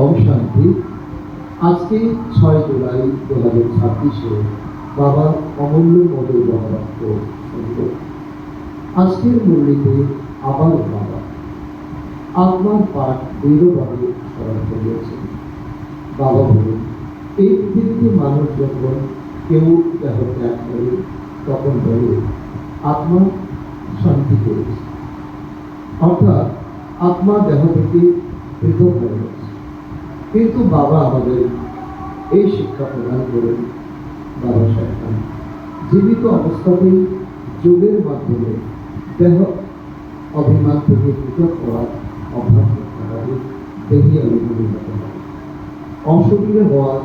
ওম শান্তি। আজকে 6 জুলাই 2026-এ বাবার অমূল্য মধুর মহাবাক্য শুনব। আজকের মুরলিতে আবার বাবা আত্মার পাঠ দৃঢ়ভাবে স্মরণ করিয়েছেন। বাবা বলেন, এই পৃথিবীতে মানুষ যখন কেউ দেহ ত্যাগ করে তখন বলে আত্মা শান্তি পেয়েছে, অর্থাৎ আত্মা দেহ থেকে পৃথক হয়ে গেছে। কিন্তু বাবা আমাদের এই শিক্ষা প্রদান করেন, বাবা শেখান জীবিত অবস্থাতেই যোগের মাধ্যমে দেহ অভিমান থেকে পৃথক করার অভ্যাস করতে হবে, দেহি অনুভূতি হতে হবে, অশরীরে হওয়ার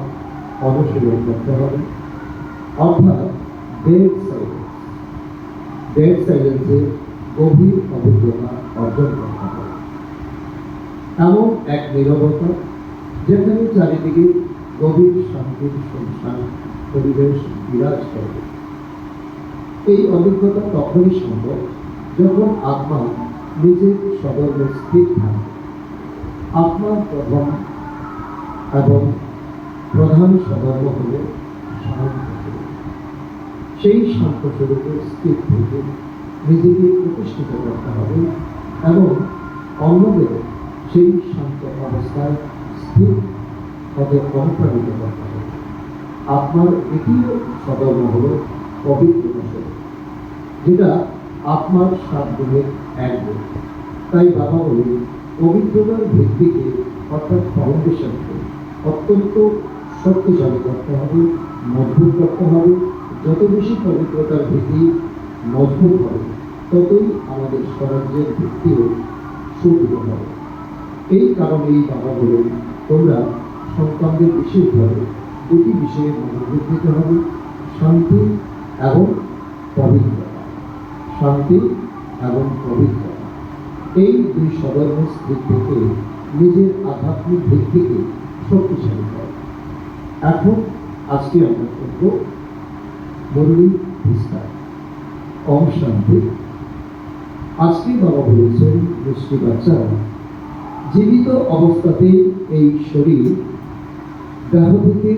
অনুশীলন করতে হবে, অর্থাৎ ডেড সাইলেন্সে গভীর অভিজ্ঞতা অর্জন করতে হবে। এমন এক নীরবতা যেখানে চারিদিকে গভীর শান্তির সংসার পরিবেশ বিরাজ করবে। এই অভিজ্ঞতা তখনই সম্ভব যখন আত্মা নিজের সদর্মে স্থির থাকবে। আত্মার প্রথম এবং প্রধান সদর্ম হল শান্ত স্বরূপ। সেই শান্ত স্বরূপে স্থির থেকে নিজেকে প্রতিষ্ঠিত করতে হবে এবং অন্যদের সেই শান্ত অবস্থায় স্থির হতে অনুপ্রাণিত করতে হবে। আপনার দ্বিতীয় সদর্ম হল পবিত্রতা স্বরূপ, যেটা আপনার 7 গুণের এক গুণ। তাই বাবা বলেন, পবিত্রতার ভিত্তিকে অর্থাৎ ফাউন্ডেশনকে অত্যন্ত শক্তিশালী করতে হবে, মজবুত করতে হবে। যত বেশি পবিত্রতার ভিত্তি মজবুত হবে, ততই আমাদের স্বরাজ্যের ভিত্তিও সুদৃঢ় হবে। এই কারণেই বাবা বলেন, তোমরা সন্তানদের বিশেষভাবে 2টি বিষয়ে মনোযোগ দিতে হবে, শান্তি এবং পবিত্রতা। শান্তি এবং পবিত্রতা, এই 2 সদর্ম স্থির থেকে নিজের আধ্যাত্মিক ভিত্তিকে শক্তিশালী করে। এখন আজকে আমরা করব মুরলি বিস্তার। ওম শান্তি। আজকে বাবা বলেছেন, মিষ্টি বাচ্চারা, জীবিত অবস্থাতে এই শরীর দেহ থেকে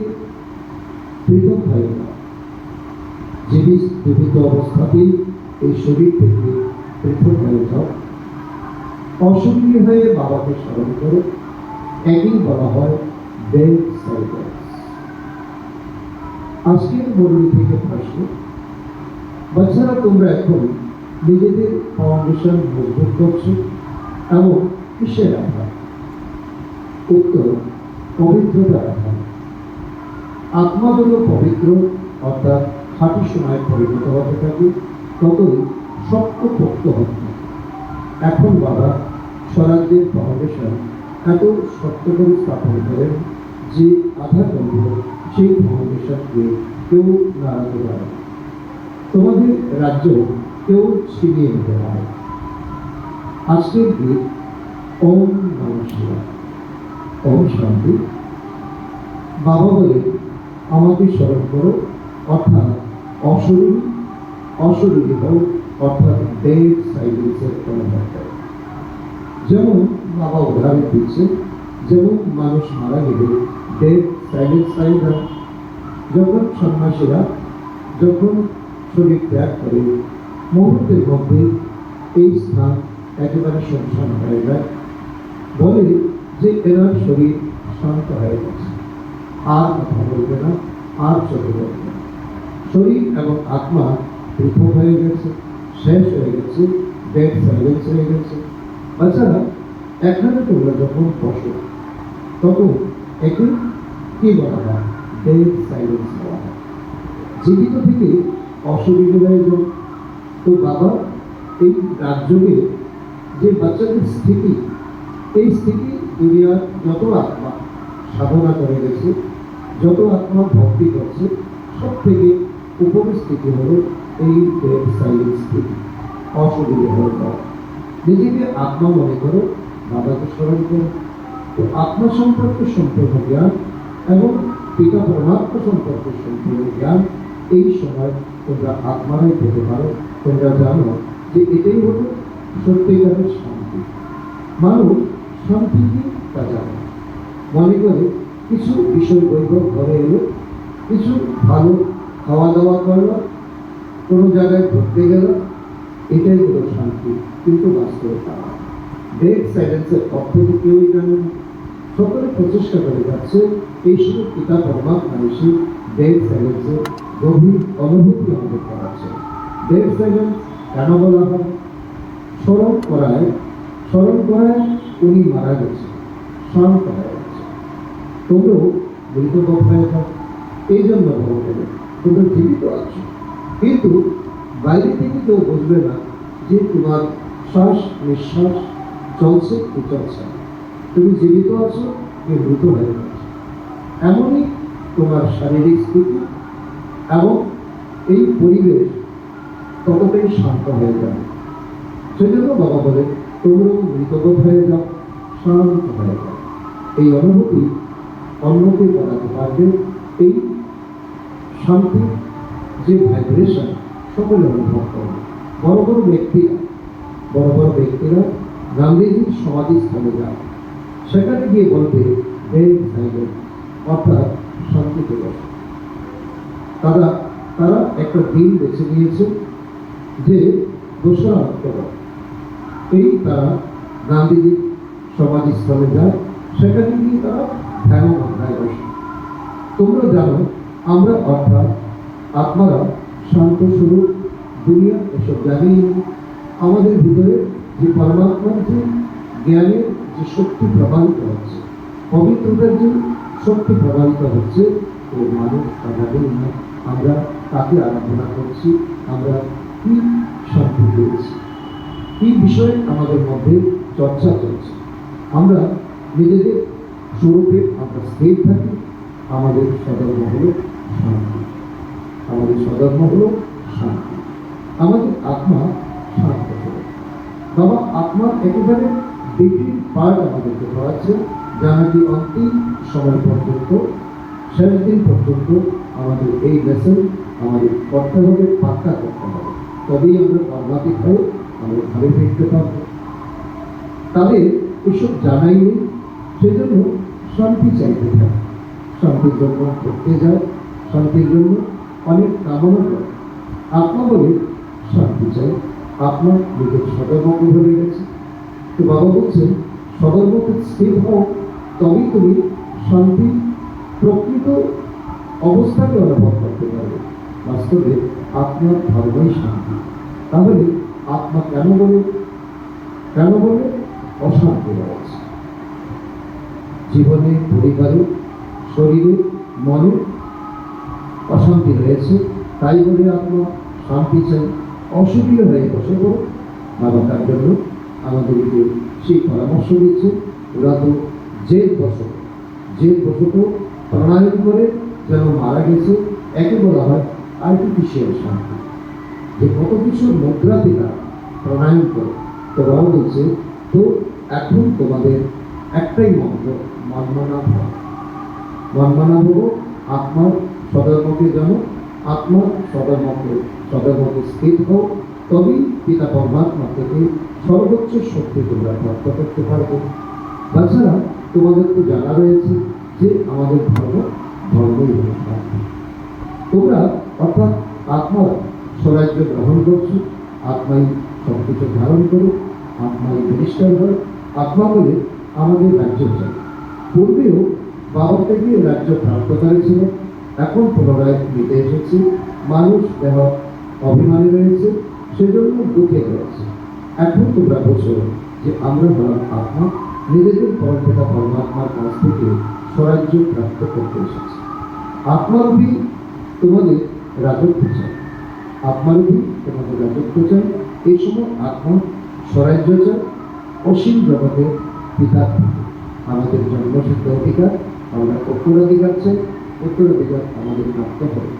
পৃথক হয় না। জীবিত অবস্থাতে এই শরীর থেকে পৃথক হয়ে যাও। অশরীরী হয়ে বাবাকে স্মরণ করো। একই বলা হয় ডেড সাইলেন্স। আজকের মুরলি থেকে প্রশ্ন, বাচ্চারা, তোমরা এখন নিজেদের ফাউন্ডেশন মজবুত করছো এবং কিসের আধার? উত্তর, পবিত্রতার আধার। আত্মা যত পবিত্র অর্থাৎ খাঁটি সময় পরিণত হতে থাকে, ততই শক্তপোক্ত হতে থাকে। এখন বাবা স্বরাজ্যের ফাউন্ডেশন এত শক্ত করে স্থাপন করেন যে আধার বন্ধ সেই ফাউন্ডেশনকে কেউ নাড়াতে পারে। তোমাদের রাজ্য কেউ ছিনিয়ে নিতে পারে। আজকের গীত ওম নমঃ শিবায়। ওম শান্তি। বাবা বলে, আমাকে স্মরণ করো, অর্থাৎ অশরীরী হও, অর্থাৎ ডেড সাইলেন্সের অনুভব করো। যেমন বাবা উদাহরণ দিচ্ছে, যেমন মানুষ মারা গেলে ডেড সাইলেন্স পায় না। যখন সন্ন্যাসীরা যখন শরীর ত্যাগ করে, মুহূর্তের মধ্যে এই স্থান একেবারে শুনশান হয়ে যায়। বলে যে এনার শরীর শান্ত হয়ে গেছে, আর কথা বলবে না, আর চোখে বলবে না। শরীর এবং আত্মা পৃথক হয়ে গেছে, শেষ হয়ে গেছে, ডেড সাইলেন্স হয়ে গেছে। বাচ্চারা, এখানে তোমরা যখন বসো তখন একে কি বলা হয়? ডেড সাইলেন্স বলা হয়। জীবিত থেকে অশরীরী হয়ে যাও। তো বাবা এই রাজযোগে যে বাচ্চাদের স্থিতি, এই স্থিতি দুনিয়ার যত আত্মা সাধনা করে গেছে, যত আত্মা ভক্তি করছে, সব থেকে উপরের স্থিতি হল এই ডেড সাইলেন্স স্থিতি, অশরীরী হয়ে যাওয়া। নিজেকে আত্মা মনে করো, বাবাকে স্মরণ করো। তো আত্মা সম্পর্কে সম্পূর্ণ জ্ঞান এবং পিতা পরমাত্মা সম্পর্কে সম্পূর্ণ জ্ঞান এই সময় তোমরা আত্মারাই পেতে পারো। তোমরা জানো যে এটাই হলো সত্যিকারের শান্তি। মানুষ শান্তি কি তা জানে। মনে করে কিছু বিষয় বৈভব ঘরে এলো, কিছু ভালো খাওয়া দাওয়া করলো, কোনো জায়গায় ঘুরতে গেল, এটাই হলো শান্তি। কিন্তু বাস্তবে তা নয়। ডেড সাইলেন্সের অর্থ তো কেউই জানে না। সকলে প্রচেষ্টা করে যাচ্ছে এই সময় পিতা পরমাত্মা এসে ডেড সাইলেন্সের গভীর অনুভূতি আমাদের করাচ্ছে। ডেড সাইলেন্স কেন বলা হয়? স্মরণ করায় উনি মারা গেছে, স্মরণ করা গেছে। তোমরাও মৃত হয়ে থাক, এই জন্য ভগবান তোমরা জীবিত আছো, কিন্তু বাইরে থেকে কেউ বুঝবে না যে তোমার শ্বাস নিঃশ্বাস চলছে কি চলছে না। তুমি জীবিত আছো কি মৃত হয়ে গেছো। এমনই তোমার শারীরিক স্থিতি এবং এই পরিবেশ ততটাই শান্ত হয়ে যাবে। সেজন্য বাবা বলে তোমরাও মৃতবোধ হয়ে যাও, শান্ত হয়ে যাও। এই অনুভূতি অন্যকে বলাতে পারবে। এই শান্তি যে ভাইব্রেশন সকলে অনুভব করবে। বড় বড় ব্যক্তিরা গান্ধীজির সমাধিস্থলে যায়, সেখানে গিয়ে বলবে অর্থাৎ শান্তিতে বসে। তারা একটা দিন বেছে নিয়েছে যে 2রা অক্টোবর এই তারা গান্ধীজির সমাধিস্থলে যায়, সেখানে গিয়ে তারা ধ্যান অধ্যায় বসে। তোমরা জানো আমরা অর্থাৎ আত্মারা শান্ত স্বরূপ, দুনিয়া এসব জানিয়ে আমাদের ভিতরে যে পরমাত্মার যে জ্ঞানের যে শক্তি প্রবাহিত হচ্ছে, পবিত্রতার যে শক্তি প্রবাহিত হচ্ছে, ও মানুষ তা জানেই না আমরা তাকে আরাধনা করছি, আমরা কি শান্তি পেয়েছি, কি বিষয়ে আমাদের মধ্যে চর্চা চলছে। আমরা নিজেদের স্বরূপে আমরা স্থির থাকি। আমাদের সদর্ম হল শান্তি, আমাদের সদর্ম হল শান্তি, আমাদের আত্মা শান্ত হল। বাবা আত্মার একেবারে দুটি পার্ট আমাদেরকে পড়াচ্ছে, যা নাকি অন্তিম সময় পর্যন্ত, শেষ দিন পর্যন্ত আমাদের এই লেসন আমাদের করতে হবে, পাক্কা করতে হবে। তবেই আমরা কর্মাতীত হয়ে আমরা ঘরে ফিরতে পারব। তাদের এসব জানাই নেই, সেজন্য শান্তি চাইতে থাকে, শান্তির জন্য করতে যায়, শান্তির জন্য অনেক কামনা করে। আত্মা বলে শান্তি চাই, আপনার নিজের সদর্মকে ধরে গেছে। তো বাবা বলছেন সদর্মকে স্থির হও, তবেই তুমি শান্তি প্রকৃত অবস্থাকে অনুভব করতে পারবে। বাস্তবে আপনার ধর্মই শান্তি। তাহলে আত্মা কেন বলে অশান্তি রয়েছে? জীবনে, পরিবারে, শরীরে, মনে অশান্তি রয়েছে, তাই বলে আপনার শান্তি চাই। অসুখী হয়ে বসে পড়ো। বাবা তার জন্য আমাদেরকে সেই পরামর্শ দিচ্ছে। ওরা তো জেদ বসত প্রাণায়াম করে যেন মারা গেছে, একে বলা হয় আর্টিফিশিয়াল শান্তি। যে কত কিছু মুদ্রা দিলা প্রাণায়াম করে। তো বাবা বলছে তো এখন তোমাদের একটাই মন্ত্র, মনমানা হব। আপনার সদর্মকে জানো, আপনার সদর্মকে স্থির হও, তবেই পিতা পরমাত্মা থেকে সর্বোচ্চ শক্তি তোমরা প্রাপ্ত করতে পারবে। তাছাড়া তোমাদের তো জানা রয়েছে যে আমাদের ধর্মই হল শান্তি। তোমরা অর্থাৎ আত্মারা স্বরাজ্য গ্রহণ করছো, আত্মাই সবকিছু ধারণ করো, আত্মাই প্রতিষ্ঠা হয়। আত্মা বলে আমাদের রাজ্য চাই। পূর্বেও বাবার থেকে রাজ্য প্রাপ্ত করেছিল, এখন পুনরায় নিতে এসেছি। মানুষ দেহ অভিমানী রয়েছে, সেজন্য দুঃখে রয়েছে। এখন তোমরা বোঝো যে আমরা হলাম আত্মা, নিজেদের পরমপিতা পরমাত্মার কাছ থেকে স্বরাজ্য প্রাপ্ত করতে এসেছি। আত্মারূপী তোমাদের রাজত্ব চাই, আত্মারূপী তোমাদের রাজত্ব চাই। এই সময় আত্মা স্বরাজ্য চাই অসীম জগতের পিতার থেকে। আমাদের জন্মসিদ্ধ অধিকার, আমরা উত্তরাধিকার চাই, উত্তরাধিকার আমাদের প্রাপ্ত হবে।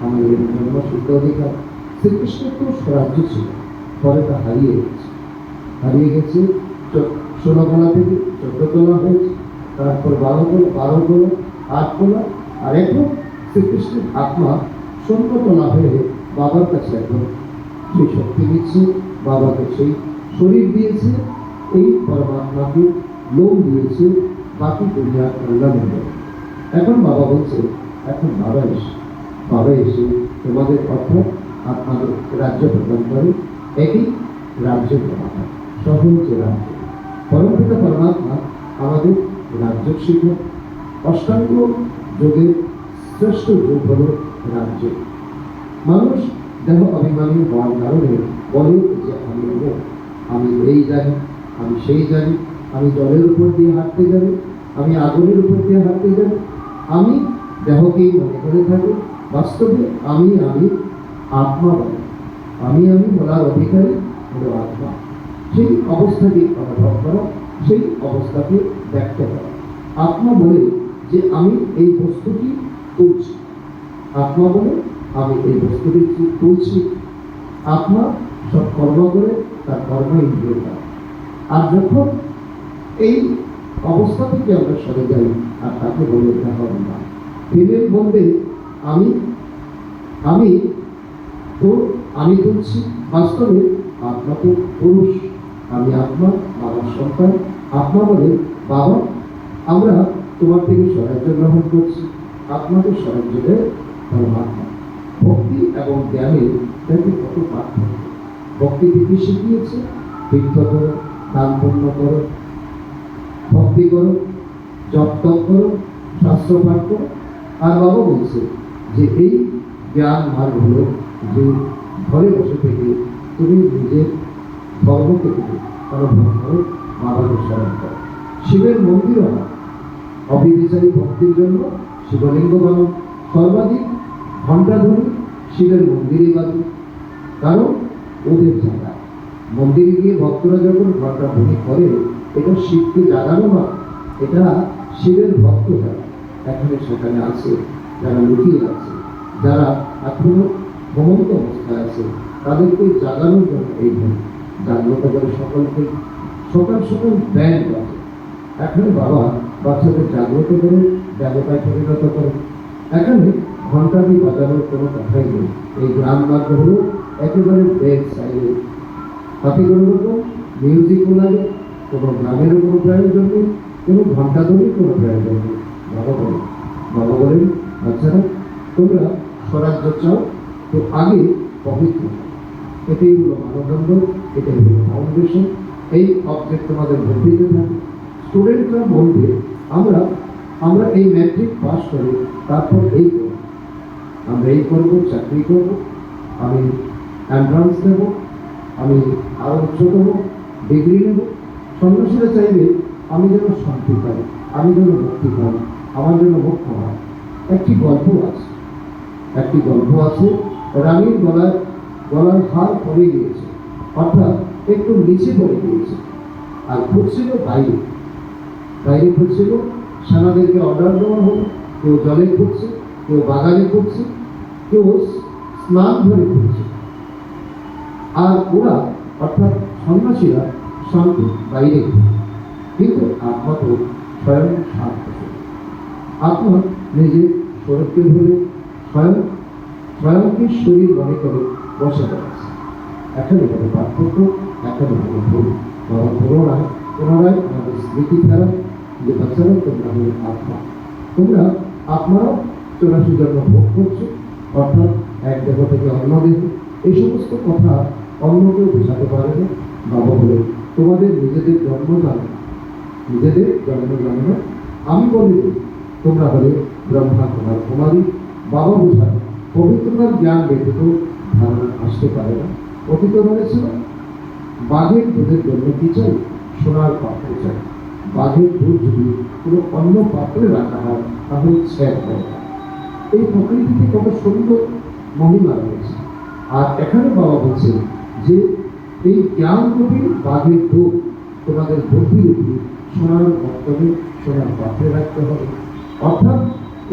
আমাদের জন্মসিদ্ধ অধিকার শ্রীকৃষ্ণের তো স্বরাজ্য ছিল, পরে তা হারিয়ে গেছে। 16 তলা থেকে 14 তলা হয়েছে, তারপর 12 তলা, 8 তলা, আর এখন শ্রীকৃষ্ণের আত্মা 16 তলা হয়ে বাবার কাছে এখন সেই শক্তি দিচ্ছে, বাবাকে সেই শরীর দিয়েছে, এই পরমাত্মাকে লোক দিয়েছে, বাকি দুনিয়া কল্যাণ হয়ে যাবে। এখন বাবা বলছে, এখন বাবা এসে তোমাদের অর্থাৎ আপনাদের রাজ্য প্রদান করে, একই রাজ্য প্রদান হয়, সহজ রাজ্য। পরমপিতা পরমাত্মা আমাদের রাজ্য শিক্ষক। অষ্টাঙ্গ যোগের শ্রেষ্ঠ যোগ হল রাজ্য। মানুষ দেহ অভিমানী হওয়ার কারণে বলে যে আমি এই জানি, আমি সেই জানি, আমি জলের উপর দিয়ে হাঁটতে জানি, আমি আগুনের উপর দিয়ে হাঁটতে জানি, আমি দেহকেই মনে করে থাকি। বাস্তবে আমি আত্মা বলে, আমি বলার অধিকারী হল আত্মা। সেই অবস্থাটি অনুভব করা, সেই অবস্থাকে ব্যক্ত করা। আত্মা বলে যে আমি এই বস্তুটি তুলছি, আত্মা বলে আমি এই বস্তুটি তুলছি। আত্মা সব কর্ম করে, তার কর্ম ইন্দ্রিয় করে। আর যখন এই অবস্থা থেকে আমরা সরে যাই, আর তাকে বলে দেখা না, ফিমেল বলবে আমি তুলছি। বাস্তবে আত্মা তো পুরুষ, আমি আত্মা, বাবার সন্তান। আত্মা বলে বাবা, আমরা তোমার থেকে সাহায্য গ্রহণ করছি। আত্মাকে সাহায্য দেয় পরমাত্মা। ভক্তি এবং জ্ঞানের দেখে কত পার্থক্য। ভক্তি দিকে শিখিয়েছে তীর্থ করো, দান পুণ্য করো, ভক্তি করো, জপ তপ করো, শাস্ত্র পাঠ করো। আর বাবা বলছে যে এই জ্ঞান মার্গ হলো যে ঘরে বসে থেকে তুমি নিজের ধর্মকে থেকে অনুভব করো, বাবাকে স্মরণ করো। শিবের মন্দিরও না, অবিচারী ভক্তির জন্য শিবলিঙ্গ বানো, সর্বাধিক ঘণ্টাধ্বনি শিবের মন্দিরে বাজে। কারণ ওদের জায়গা মন্দিরে গিয়ে ভক্তরা যখন ঘণ্টাধ্বনি করে, এটা শিবকে জাগানো না, এটা শিবের ভক্ত যারা এখানে সেখানে আছে, যারা লুকিয়ে আছে, যারা এখনো ঘুমন্ত অবস্থায় আছে, তাদেরকে জাগানোর জন্য এই জাগ্রত করে সকলকে। সকাল সকাল ব্যান্ড বাজে। এখানে বাবা বাচ্চাদের জাগ্রত করে দেবতায় পরিণত করে। এখানে ঘণ্টাটি বাজানোর কোনো কথাই নেই। এই গ্রাম মার্গ হলো একেবারে বেড সাইডে। তাতে কোনো রকম মিউজিকও লাগে, কোনো গানেরও কোনো প্রয়োজন নেই, কোনো ঘণ্টাধ্বনির কোনো প্রয়োজন নেই। বাবা বলেন বাচ্চারা, তোমরা স্বরাজ্য চাও তো আগে পবিত্র, এটাই হলো মানদণ্ড, এটাই হলো ফাউন্ডেশন। এই অবজেক্ট তোমাদের ভর্তিতে থাকে। স্টুডেন্টরা বলবে আমরা এই ম্যাট্রিক পাস করে তারপর এই করব, আমরা এই করবো, চাকরি করব, আমি এন্ট্রান্স দেবো, আমি আরও উচ্চতর ডিগ্রি নেব। সন্ন্যাসীরা চাইবে আমি যেন শান্তি পাই, আমি যেন মুক্তি পাই, আমার জন্য মুক্ত হয়। একটি গল্প আছে, রানীর গলার হার পড়ে গিয়েছে, অর্থাৎ একটু নিচে পড়ে গিয়েছে, আর ঘুরছিল বাইরে ঘুরছিল। সেনাদেরকে অর্ডার দেওয়া হলো, কেউ জলে ঘুরছে, কেউ বাগানে ঘুরছে, কেউ স্নান ধরে ঘুরছে। আর ওরা অর্থাৎ সন্ন্যাসীরা শান্তি বাইরে ঘুরছে, কিন্তু আত্মা তো স্বয়ং শান্ত। আত্মা নিজের শরীরকে ধরে স্বয়ংকে শরীর মনে করে বসে পড়েছে। এখানে কোনো পার্থক্য, এখানে কোনো ভুল। বাবা পুনরায় আমাদের স্মৃতি ফেরা যে বাচ্চারা তোমরা হলে আত্মা, তোমরা আত্মারাও 84 জন্ম ভোগ করছো, অর্থাৎ এক দেহ থেকে অন্য দেহ। এই সমস্ত কথা অন্য কেউ বোঝাতে পারে না। বাবা বলে তোমাদের নিজেদের জন্ম জানো, আমি বলে দিই তোমরা হলে ব্রহ্মা কুমারী। বাবা বোঝায় পবিত্রতার জ্ঞান ব্যতীত ধারণা আসতে পারে না। অতীত বলেছিল বাঘের দুধের জন্য কি চাই? সোনার পাত্র চাই। বাঘের দুধ যদি কোনো অন্য পাত্রে রাখা হয় তাহলে ছেদ হয় না। এই প্রকৃতিতে কত সুন্দর মহিমা রয়েছে। আর এখানে বাবা বলছেন যে এই জ্ঞান রূপী বাঘের দুধ তোমাদের বুদ্ধি রূপী সোনার বর্তনে, সোনার পাত্রে রাখতে হবে। অর্থাৎ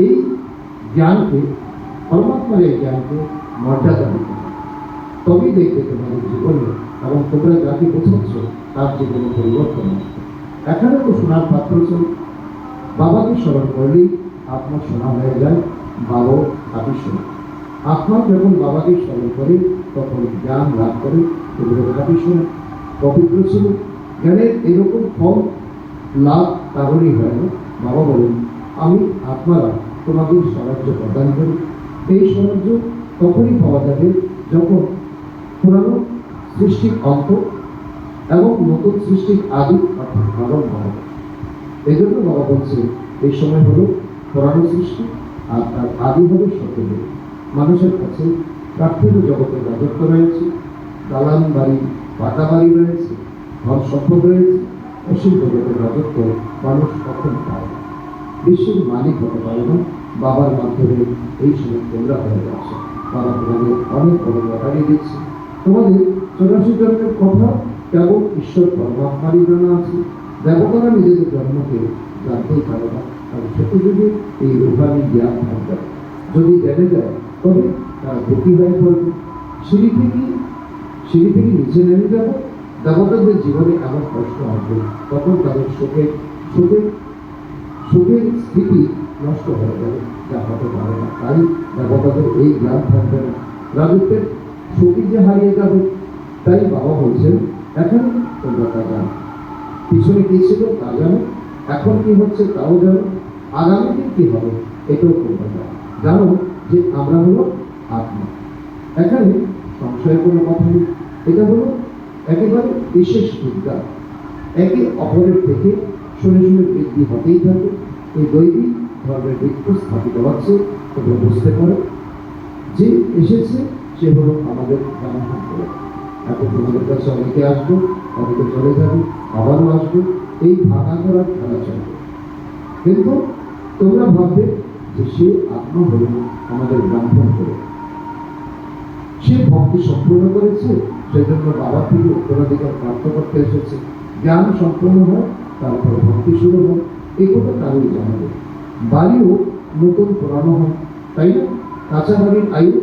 এই জ্ঞানকে, পরমাত্মার এই জ্ঞানকে মর্যাদা দিতে হবে, তবেই দেখবে তোমাদের জীবনে এবং তোমরা যাকে বোঝাচ্ছ তার জীবনে পরিবর্তন আসবে। এখানে তো সোনার পাত্র ছিল, বাবাকে স্মরণ করলেই আত্মা সোনা হয়ে যায়, বাবাও খাঁটি সোনা। আত্মা যখন বাবাকে স্মরণ করে তখন জ্ঞান লাভ করে, এগুলো খাঁটি সোনা, পবিত্র ছিল। জ্ঞানের এরকম ফল লাভ কারণই হয় না। বাবা বলেন, আমি আত্মারা তোমাদের সাহায্য প্রদান করি। এই সাহায্য তখনই পাওয়া যাবে যখন পুরানো সৃষ্টির অন্ত এবং নতুন সৃষ্টির আদি অর্থাৎ আরম্ভ হবে। এই জন্য বাবা বলছে, এই সময় হলো পুরানো সৃষ্টি আর তার আদি হবে সত্যযুগ। মানুষের কাছে পার্থিব জগতের রাজত্ব রয়েছে, দালান বাড়ি, পাকা বাড়ি রয়েছে, ধন সম্পদ রয়েছে। অসীম জগতের রাজত্ব মানুষ কখন পায় না। বিশ্বের মালিক হতে পারে না। বাবার মাধ্যমে এই সময় তোমরা হয়ে যাচ্ছে। বাবা তোমাদের অনেক বড় লটারি দিচ্ছে। তোমাদের 84 জন্মের কথা কেবল ঈশ্বর পরমাত্মারই জানা আছে। দেবতারা নিজেদের জন্মকে জানতেই পারে না। আর সত্যযুগে এই রূহানি জ্ঞান থাকবে। যদি জেনে যায় তবে তারা দুঃখী হয়ে পড়বে। সিঁড়ি থেকে নিচে নেমে যাবো। দেবতাদের জীবনে এমন কষ্ট আসবে, তখন তাদের সুখের স্থিতি নষ্ট হয়ে যাবে, যা হতে পারে না। তাই দেবতাদের এই জ্ঞান থাকবে না। রাজত্বের সুখী যে হারিয়ে যাবে। তাই বাবা বলছেন, এখন তোমরা তা জানো। পিছনে কি ছিল তা জানো, এখন কি হচ্ছে তাও জানো, আগামী দিন কি হবে এটাও তোমরা জানো। জানো যে আমরা হলো আত্মা। এখানে সংশয়ের কোনো কথা নেই। এটা হলো একেবারে বিশেষ বিজ্ঞান। একে অপরের থেকে শুনে শুনে বৃদ্ধি হতেই থাকে। এই দৈবিক ধর্মের বৃক্ষ স্থাপিত হচ্ছে। তোমরা বুঝতে পারো যে এসেছে সে হলো আমাদের জ্ঞান করে। এখন তোমাদের কাছে অনেকে আসবে, অনেকে চলে যাবে, আবারও আসবে। এই ভাঙা করার খেলা চলবে। কিন্তু তোমরা ভাববে যে সে আত্মা হল আমাদের ব্রাহ্মণ করে। সে ভক্তি সম্পূর্ণ করেছে, সেজন্য বাবা থেকে উত্তরাধিকার প্রাপ্ত করতে এসেছে। জ্ঞান সম্পূর্ণ হয়, তারপর ভক্তি শুরু হয়। এই কথা কারোই জানাবে। বাড়িও নতুন পুরানো হয়, তাই না? কাঁচা বাড়ির আয়ু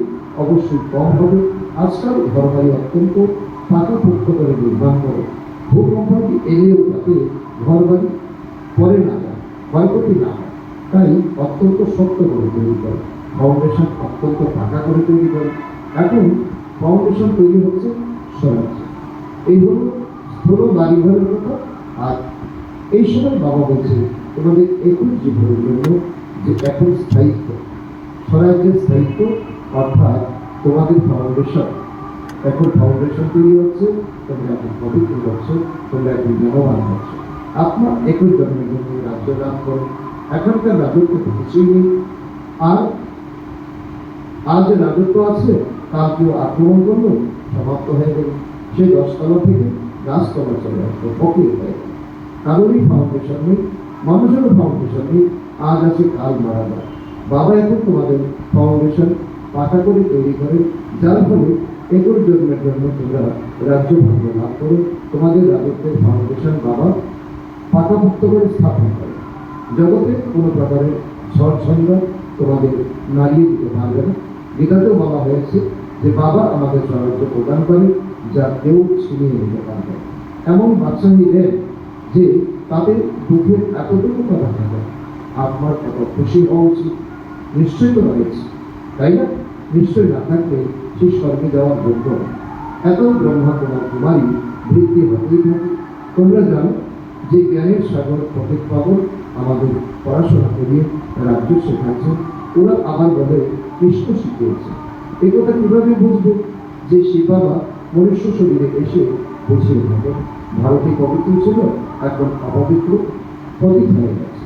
অবশ্যই কম হবে। আজকাল ঘর বাড়ি অত্যন্ত পাকাপোক্ত করে নির্মাণ করে। ভূকম্পাদি এলেও যাতে ঘর বাড়ি পরে না যায়, ক্ষয়ক্ষতি না হয়, তাই অত্যন্ত শক্ত করে তৈরি করে। ফাউন্ডেশন অত্যন্ত পাকা করে তৈরি করে। এখন ফাউন্ডেশন তৈরি হচ্ছে স্বরাজ্যে। এই হলো স্থূল বাড়িঘরের কথা। আর এই সময় বাবা বলছে, তোমাদের 21 জীবনের জন্য যে এখন স্থায়িত্ব, স্বরাজ্যের স্থায়িত্ব, অর্থাৎ তোমাদের ফাউন্ডেশন। এখন ফাউন্ডেশন তৈরি হচ্ছে, তোমরা এখন পবিত্র হচ্ছ, তোমরা এখন জ্ঞানবান হচ্ছ। আপনার 21 জন্মের জন্য রাজ্য লাভ করো। এখনকার রাজত্ব কিছুই নেই। আর আজ রাজত্ব আছে, কাল কেউ আক্রমণ করলো, সমাপ্ত হয়ে গেল। সে 10 তলা থেকে 10 তলা চলে আসলো, ফকির হয়ে গেল। কারোরই ফাউন্ডেশন নেই, মানুষেরও ফাউন্ডেশন নেই। আজ আছে, কাল মারা যায়। বাবা এখন তোমাদের ফাউন্ডেশন পাকা করে তৈরি করে, যার ফলে 21 জন্মের জন্য তোমরা রাজ্য ভাগ্য লাভ করো। তোমাদের রাজত্বের ফাউন্ডেশন বাবা পাকাপোক্ত করে স্থাপন করে। জগতে কোনো প্রকারের ঝড় ঝঞ্ঝা তোমাদের নাড়িয়ে দিতে পারবে না। গীতাতেও বলা হয়েছে যে বাবা আমাদের সাহায্য প্রদান করে, যা কেউ ছিনিয়ে নিতে পারবে। এমন বাদশাহী দেন যে তাদের দুঃখের এতটুকু কথা থাকে। আপনার এত খুশি হওয়া উচিত। নিশ্চয়ই তো রয়েছে, তাই না? নিশ্চয় না থাকলে সে স্বর্গে যাওয়ার যোগ্য। এত ব্রহ্মা তোমার কুমারী বৃদ্ধি হতেই থাকে। তোমরা জানো যে জ্ঞানের সাগর পথের পাবন আমাদের পড়াশোনা করিয়ে রাজ্য শেখাচ্ছে। ওরা আবার বলে কৃষ্ণ শিখিয়েছে। এই কথা কিভাবে বুঝবে যে শিব বাবা মনুষ্য শরীরে এসে বুঝিয়ে থাকে? ভারতে পবিত্র ছিল, এখন অপবিত্র, পতিত হয়ে গেছে।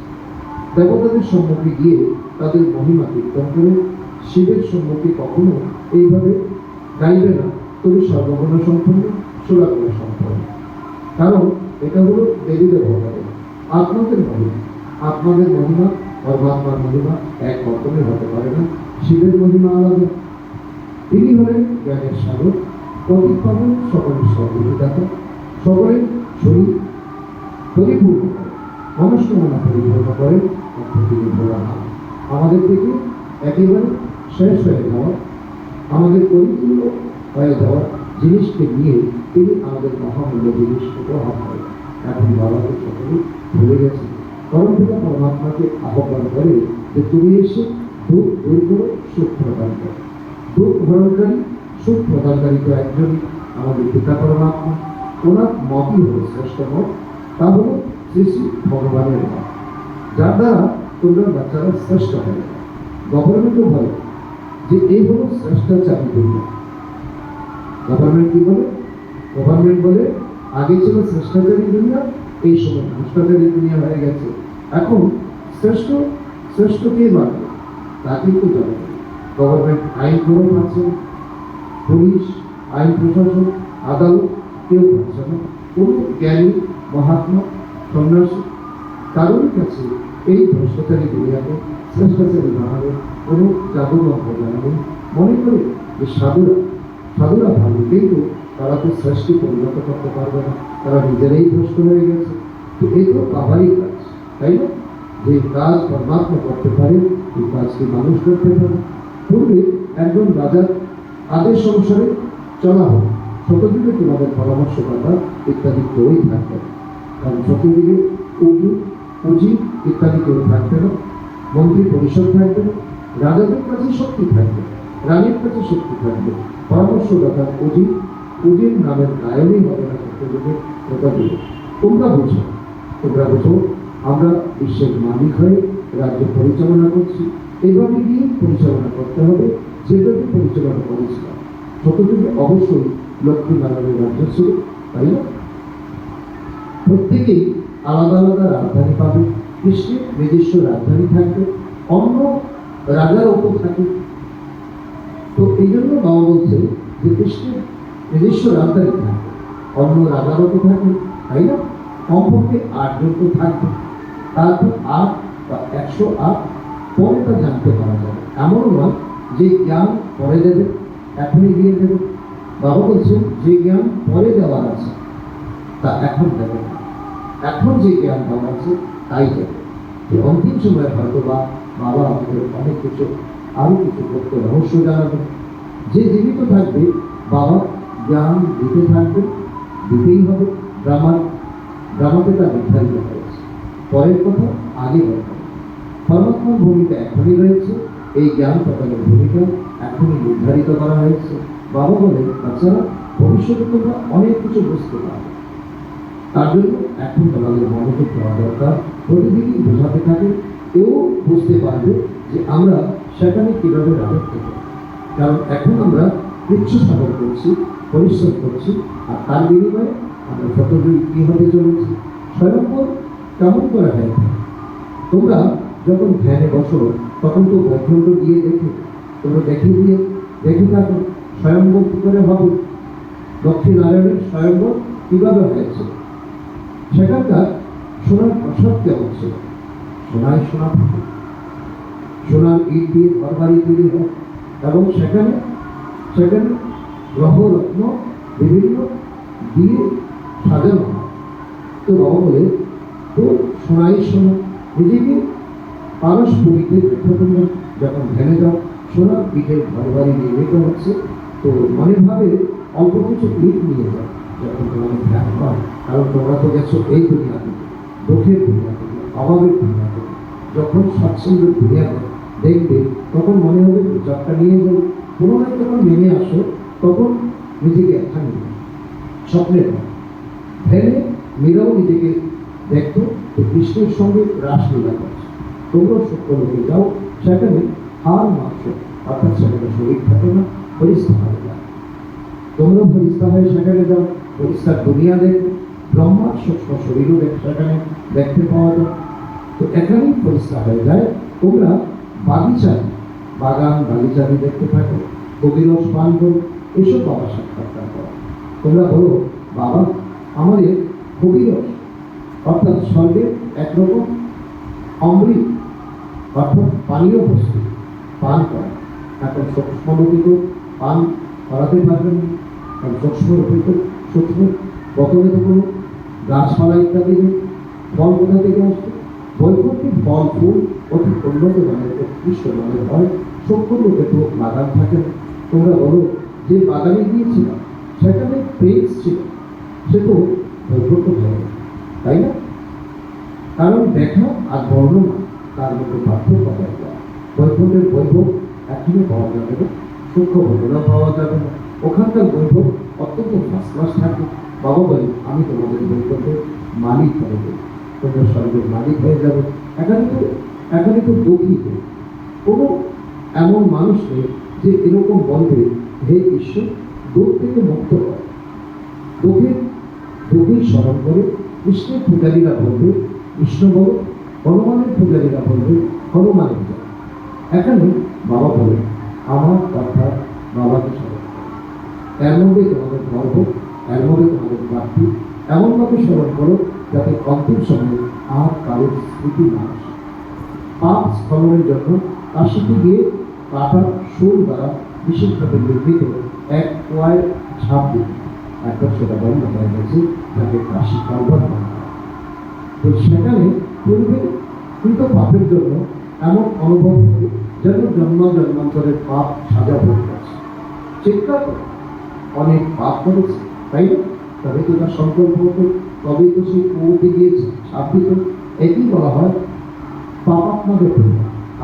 দেবতাদের সম্মুখে গিয়ে তাদের মহিমা কীর্তন করে শিবের সম্মুখে কখনো এইভাবে গাইবে না, তুমি সর্বগুণ সম্পন্ন, সুরাগুণ সম্পন্ন। কারণ এটা হলো দেবীদের ভগবান, আপনাদের মহিমা। আপনাদের মহিমা পরমাত্মার মহিমা এক রকমের হতে পারে না। শিবের মহিমা আলাদা। তিনি হলেন জ্ঞানের সাগর, প্রতিপাদন, সকলের সহযোগিতা, সকলের শরীর পরিপূর্ণ করে, মনস্কামনা পরিপূর্ণ করে। তিনি বলা না আমাদের থেকে একেবারে শেষ হয়ে যাওয়া, আমাদের পরিপূর্ণ হয়ে যাওয়া জিনিসকে নিয়ে তিনি আমাদের মহামূল্য জিনিস উপহার করেন। এখন বাবাকে সকলে ভুলে গেছে। কারণ পিতা পরমাত্মাকে আহ্বান করে যে তুমি এসে দুঃখ দূর করো, সুখ প্রদান করো। দুঃখ হরণকারী, সুখ প্রদানকারী তো একজনই, আমাদের পিতা পরমাত্মা। ওনার মতই হল শ্রেষ্ঠ মত। তা হল শ্রী শ্রী ভগবানের নাম, যার দ্বারা তোমরা বাচ্চারা শ্রেষ্ঠ হয়। গভর্নমেন্টও বলে যে এই হলো শ্রেষ্টাচারী দুনিয়া। গভর্নমেন্ট কি বলে? গভর্নমেন্ট বলে আগে ছিল শ্রেষ্টাচারী দুনিয়া, এই সময় ভ্রষ্টাচারী দুনিয়া হয়ে গেছে। এখন শ্রেষ্ঠ শ্রেষ্ঠ কে মানবে তা কিন্তু জানে না। গভর্নমেন্ট আইন প্রয়োগ আছে, পুলিশ, আইন প্রশাসন, আদালত কেউ পাচ্ছে না। কোনো জ্ঞানী, মহাত্মা, সন্ন্যাসী কারোর কাছে এই ভ্রষ্টাচারী দুনিয়াকে শ্রেষ্টাচারী বানাবে কোনো জাদুমন্ত্র জানাবে। মনে করে যে সাধুরা ভালো, কিন্তু তারা তো শ্রেষ্ঠী পরিণত করতে পারবে না, তারা নিজেরাই ভ্রষ্ট হয়ে গেছে। তো এই তো বাবারই কাজ, তাই না? যে কাজ পরমাত্মা করতে পারে, এই কাজকে মানুষ করতে পারে। পূর্বে একজন রাজার আদেশ অনুসারে চলা হোক, সত্যযুগে তোমাদের পরামর্শদাতা ইত্যাদি কেউই থাকবে না। কারণ সত্যযুগে পুঁজি ইত্যাদি কেউ থাকবে না, মন্ত্রী পরিষদ থাকবে না, রাজাদের কাছে শক্তি থাকবে, রানীর কাছে শক্তি থাকবে, পরামর্শদাতা পুঁজির নামের গায়নই হবে না সত্যযুগে। কথা দিল তোমরা বুঝো আমরা বিশ্বের মালিক হয়ে রাজ্য পরিচালনা করছি, এভাবে গিয়ে পরিচালনা করতে হবে যেভাবে পরিচালনা করেছিলাম। সত্যযুগে অবশ্যই লক্ষ্মীনারায়ণের রাজ্য ছিল, তাই না? প্রত্যেকেই আলাদা আলাদা রাজধানী পাবে, কৃষ্ণের নিজস্ব রাজধানী থাকবে, অন্য রাজার ওপর থাকে। তো এই জন্য বাবা বলছে যে কৃষ্ণের নিজস্ব রাজধানী থাকবে, অন্য রাজার ওপর থাকে, তাই না? কমপক্ষে 8 জন তো থাকবে। তারপর 8 বা 108 পরে তা জানতে পারা যাবে। এমন নয় যে জ্ঞান পরে দেবে, এখনই দিয়ে দেবে। বাবা বলছেন যে জ্ঞান পরে দেওয়ার আছে তা এখন দেবে না, এখন যে জ্ঞান দেওয়ার আছে তাই দেবে। যে অন্তিম সময় হয়তো বাবা আমাদের অনেক কিছু আরো কিছু করতে রহস্য জানাবে। যে জীবিত থাকবে বাবা জ্ঞান দিতে থাকবে, দিতেই হবে। ড্রামাতে তা নির্ধারিত হয়েছে, পরের কথা আগে বলতে হবে। পরমাত্মার ভূমিকা এখনই রয়েছে, এই জ্ঞান প্রদানের ভূমিকা এখনই নির্ধারিত করা হয়েছে। বাবা বলে বাচ্চারা ভবিষ্যতে তোমরা অনেক কিছু বুঝতে পারবে, তার জন্য এখন তোমাদের মনোযোগ দেওয়া দরকার। প্রতিদিনই বোঝাতে থাকে, কেউ বুঝতে পারবে যে আমরা সেখানে কিভাবে রাজত্ব করি। কারণ এখন আমরা উচ্চ সাধন করছি, পরিশ্রম করছি, আর তার বিনিময়ে আমরা সত্যযুগ কি হতে চলেছি। স্বয়ংবর কেমন করে হয়? তোমরা যখন ধ্যানে বসো তখন তো বৈকুণ্ঠ গিয়ে তোমরা দেখে থাকো স্বয়ংবর কি করে হবে, লক্ষ্মীনারায়ণের স্বয়ংবর কিভাবে হয়েছে। সেখানকার সোনার প্রসাদ কেমন ছিল? সোনার ইট দিয়ে ঘর বাড়ি তৈরি হয়, এবং সেখানে গ্রহ রত্ন বিভিন্ন দিয়ে সাজানো হয়। তো বাবা বলে তো সোনা নিজেকে পারস্পরিকে দেখো। তোমরা যখন ধ্যানে যাও সোনার পিঠের ঘর বাড়ি নির্মিত হচ্ছে, তো মনে ভাবে অল্প কিছু ইট নিয়ে যাও যখন তোমাদের ধ্যান হয়। কারণ তোমরা তো গেছো এই দুনিয়া থেকে, দুঃখের দুনিয়া থেকে, অভাবের দুনিয়া থেকে। যখন স্বাচ্ছন্দ্যের দুনিয়া দেখবে তখন মনে হবে জবটা নিয়ে যাও। পুনরায় যখন নেমে আসো তখন নিজেকে একখানে স্বপ্নের ধ্যানে মীরাও নিজেকে দেখতো কৃষ্ণের সঙ্গে রাসলীলা করছে। তোমরা সত্য লোকে যাও, সেখানে হার মাংস অর্থাৎ সেখানে শরীর থাকে না, পরিষ্কার হয়ে যায়। তোমরা পরিষ্কার হয়ে সেখানে যাও, পরিষ্কার দুনিয়া দেখো, ব্রহ্মার সূক্ষ্ম শরীরও সেখানে দেখতে পাওয়া যায়। তো এখানেই পরিষ্কার হয়ে যায়। তোমরা বাগান বাগিচারি দেখতে থাকো, কবিরস পান করো, এসব বাবা সাক্ষাৎকার করো। তোমরা বলো বাবা আমাদের কবিরস অর্থাৎ স্বর্গের একরকম অমৃত অর্থাৎ পানীয় বস্তু পান করা। এখন সূক্ষ্মরূপিত পান করাতে পারবেন না, কারণ সূক্ষ্ম বতনে তো কোনো গাছপালা ইত্যাদি নেই। ফল কোথা থেকে আসবে? বৈকুণ্ঠে ফল ফুল অতি উন্নত মানের, উৎকৃষ্ট মানের হয়। সূক্ষ্ম লোকে তো বাগান থাকে না। তোমরা বলো যে বাগানে গিয়েছিলাম সেখানে পেজ ছিল, সে তো বৈকুণ্ঠ হয়, তাই না? কারণ দেখা আর বর্ণনা তার মধ্যে পার্থক্য পাওয়া যায়। বৈকুণ্ঠের বৈভব এখনই পাওয়া যাবে না, সূক্ষ্ম বর্ণনা পাওয়া যাবে না। ওখানকার বৈভব অত্যন্ত ফার্স্ট ক্লাস থাকে। বাবা বলে আমি তোমাদের বৈকুণ্ঠের মালিক করে দেব। তোমরা স্বর্গের মালিক হয়ে যাবে। এখানে তো দুঃখিত কোনো এমন মানুষ নেই যে এরকম বলবে, হে ঈশ্বর দুঃখ থেকে মুক্ত কর। দুঃখের স্মরণ করে কৃষ্ণের পূজারীরা বলবে কৃষ্ণ বল, হনুমানের পূজারীরা বলবে হনুমানের জয়। এখানে বাবা বলে আমার কথা বাবাকে স্মরণ করো, এর মধ্যে তোমাদের গর্ব, এর মধ্যে তোমাদের প্রাপ্তি এমনভাবে স্মরণ করো যাতে অন্তিম সময়ে আর কারোর স্মৃতি না আসে। পাপ স্খলনের জন্য কাশিতে গিয়ে কাটা শোল দ্বারা বিশেষভাবে নির্মিত এক কোয়ায় ছাপ দিত, একবার সেটা বন্ধ হয়ে গেছে, তাকে কাশি কারবার বলা হয়। তো সেখানে পূর্বে কৃত পাপের জন্য এমন অনুভব হবে যেন জন্মান্তরের পাপ সাজা হয়ে গেছে। চিন্তা করে অনেক পাপ করেছে, তাই না? তবে তো তার সংকল্প হতো, তবে তো সেই কুয়োতে গিয়েছে ছাপ দিত। একই বলা হয় পাপ আপনাদের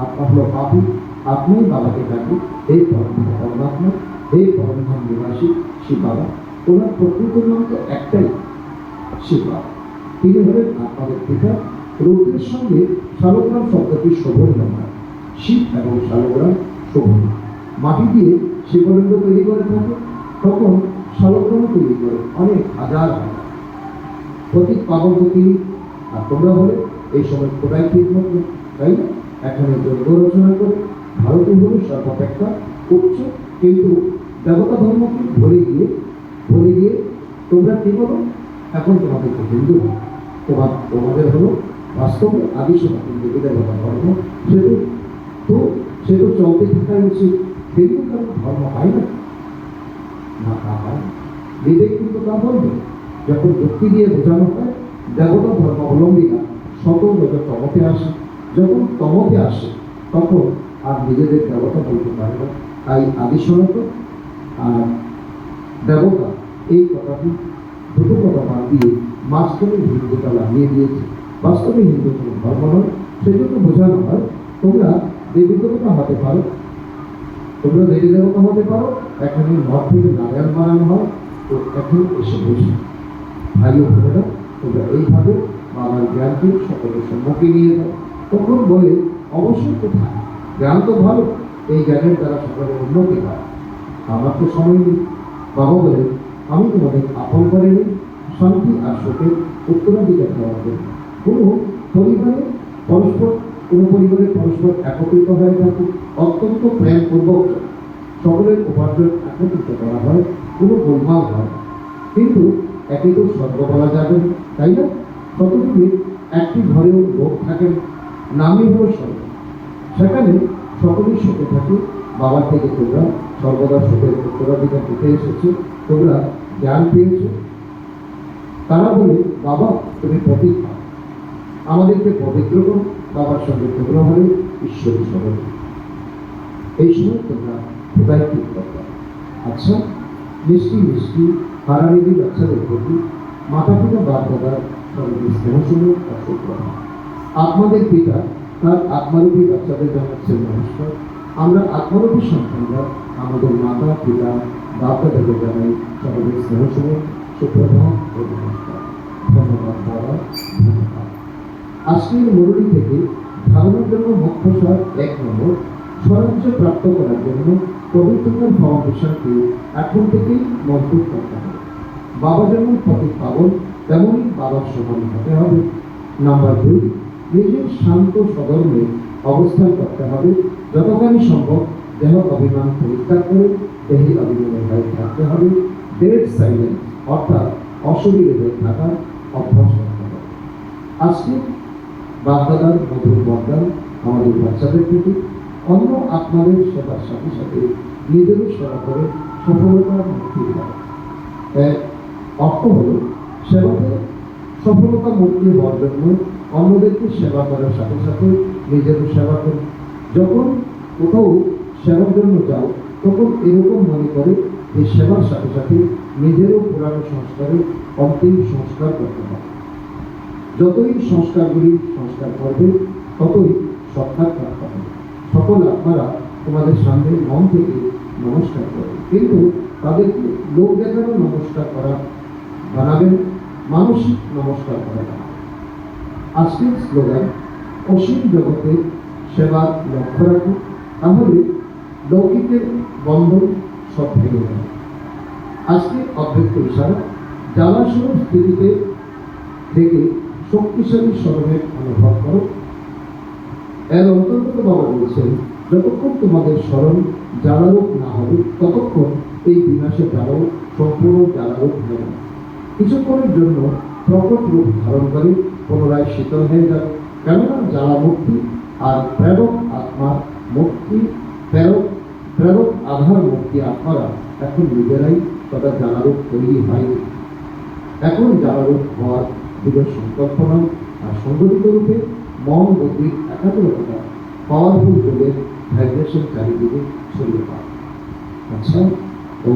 আপনার হলো পাপি, আপনিই বাবাকে ডাকুন হে পরমাত্মা, হে পরমধাম নিবাসী শিব বাবা। ওনার প্রকৃত নাম তো একটাই, শিব বাবা। তিনি হলেন আপনাদের পিতা। রৌদ্রের সঙ্গে শালগ্রাম শব্দটি শোভনীয় হয়। শিব এবং শালগ্রাম শোভনীয়। মাটি দিয়ে শিবলিঙ্গ তৈরি করে থাকে, তখন শালগ্রাম তৈরি করে অনেক হাজার হাজার প্রতীক পাবন তিনি। আর তোমরা বলে এই সময় খোদাই ঠিক মতো, তাই না? এখানে যজ্ঞ রচনা করে ভারতীয় হল সর্বাপেক্ষা উচ্চ, কিন্তু দেবতা ধর্মকে ভরে গিয়ে তোমরা কি বলো? এখন তোমাদেরকে হিন্দু হয়, তোমাদের হলো বাস্তবে আদি সনাতন দেবী দেবতা ধর্ম। সে তো চলতে থাকা উচিত, হিন্দু ধর্ম হয় না, তা হয় না। বিবেক কিন্তু তা বলবে। যখন যুক্তি দিয়ে বোঝানো হয় দেবতা ধর্মাবলম্বীরা শত তমতে আসে, যখন তমতে আসে তখন আর নিজেদের দেবতা বলতে পারে না। তাই আদি সনাতন আর দেবতা এই কথাটি দুটো কথা বাদ দিয়ে মাঝখানে হিন্দুটা লাগিয়ে দিয়েছে। বাস্তবে হিন্দু কোনো ধর্ম নয়। সেজন্য বোঝানো হয় তোমরা দেবী দেবতা হতে পারো, এখানে মঠ থেকে নারায়ণ বানানো হয়। তো এখন এসে বসে ভাই ও বোনেরা, তোমরা এইভাবে বাবার জ্ঞানকে সকলের সম্মুখে নিয়ে যাও। তখন বলে অবশ্যই কোথায়, জ্ঞান তো ভালো, এই জ্ঞানের দ্বারা সকলের উন্নতি হয়। আমার তো সময় নেই। বাবা বলে আমি তোমাদের আপন করে নিই শান্তি আর সুখের উত্তরাধিকার দেওয়ার জন্য। কোনো পরিবারে পরস্পর একত্রিত হয়ে থাকে, অত্যন্ত প্রেমপূর্বক সকলের উপার্জন একত্রিত করা হয়, কোনো গোলমাল হয়। কিন্তু একে তো স্বর্গ বলা যাবে না, তাই না? ততদিকে একটি ঘরেও লোক থাকেন, নামই হল স্বর্গ। সেখানে সকলেই সুখে থাকে। বাবার থেকে তোমরা সর্বদা সুখের উত্তরাধিকার দিতে এসেছে, তোমরা জ্ঞান পেয়েছ। তারা বলে বাবা তুমি প্রতীক পাও, আমাদেরকে পবিত্র করো। বাবার সঙ্গে তোমরা হলে ঈশ্বরের স্মরণ। এই সময় তোমরা খোদাই ঠিক করবে। আচ্ছা, মিষ্টি হারানিধি বাচ্চাদের প্রতি মাতা পিতা বাপ-দাদার সর্বদা স্নেহসুমন ও সুপ্রভাত। আপনাদের পিতা তার আত্মারূপী বাচ্চাদের জানাচ্ছেন নমস্কার। আমরা আত্মারূপী সন্তানরা আমাদের মাতা পিতা বাপ-দাদাকে জানাই সর্বদা স্নেহসুমন সুপ্রভাত ও নমস্কার। ধন্যবাদ বাবা, ধন্যবাদ। আজকের মুরলী থেকে ধারণার জন্য মুখ্য সার 1 নম্বর, স্বরাজ্য প্রাপ্ত করার জন্য পবিত্রতার ফাউন্ডেশনকে এখন থেকেই মজবুত করতে হবে। বাবা যেমন প্রতীক পাবন, তেমনই বাবার সমান হতে হবে। নাম্বার 2, নিজের শান্ত সদর্মে অবস্থান করতে হবে। যতখানি সম্ভব দেহ অভিমান পরিত্যাগ করে দেহি অভিমানের গায়ে থাকতে হবে। ডেড সাইলেন্স অর্থাৎ অশরীরে হয়ে থাকার অভ্যাস করতে হবে। আজকে বাপ-দাদার মধুর বরদান আমাদের বাচ্চাদের প্রতি। অন্য আপনাদের সেবার সাথে সাথে নিজেরও সেবা করে সফলতার মুক্তি হয়। এর অর্থ হল সেবাতে সফলতা মুক্তি হওয়ার জন্য অন্যদেরকে সেবা করার সাথে সাথে নিজেরও সেবা করে। যখন কোথাও সেবার জন্য যাও তখন এরকম মনে করে যে সেবার সাথে সাথে নিজেরও পুরানো সংস্কারে অন্তিম সংস্কার করতে হবে। যতই সংস্কারগুলি সংস্কার করবে ততই সৎকার প্রাপ্ত হবে। সকল আপনারা তোমাদের সামনে মন থেকে নমস্কার করবে, কিন্তু তাদেরকে লোক দেখানো নমস্কার করা বানাবেন, মানসিক নমস্কার করা বানাবেন। আজকের স্লোগান অসীম জগতে সেবার লক্ষ্য রাখো, তাহলে লৌকিকের বন্ধন সব ভেঙে যাবে। আজকে অব্যক্ত ইশারা জ্বালাস্বরূপ স্থিতিতে থেকে শক্তিশালী স্মরণের অনুভব করো। এর অন্তর্গত বাবা বলছেন, যতক্ষণ তোমাদের স্মরণ জ্বালারূপ না হবে ততক্ষণ এই বিনাশের জ্বালাও সম্পূর্ণ জ্বালারূপ হবে না। কিছুক্ষণের জন্য প্রকট রূপ ধারণ করে পুনরায় শীতল হয়ে যাবে, কেননা জ্বালা মুক্তি আর প্রেরক আত্মার মুক্তি, প্রেরক আধার মুক্তি আত্মারা এখন নিজেরাই তথা জ্বালারূপ তৈরি হয়নি। এখন জ্বালারূপ হওয়ার দৃঢ় সংকল্পনা আর সংগঠিত রূপে মন বুদ্ধির একাগ্রতা পাওয়ারফুল যোগের ভাইব্রেশন চারিদিকে ছড়িয়ে পড়ে। আচ্ছা, ও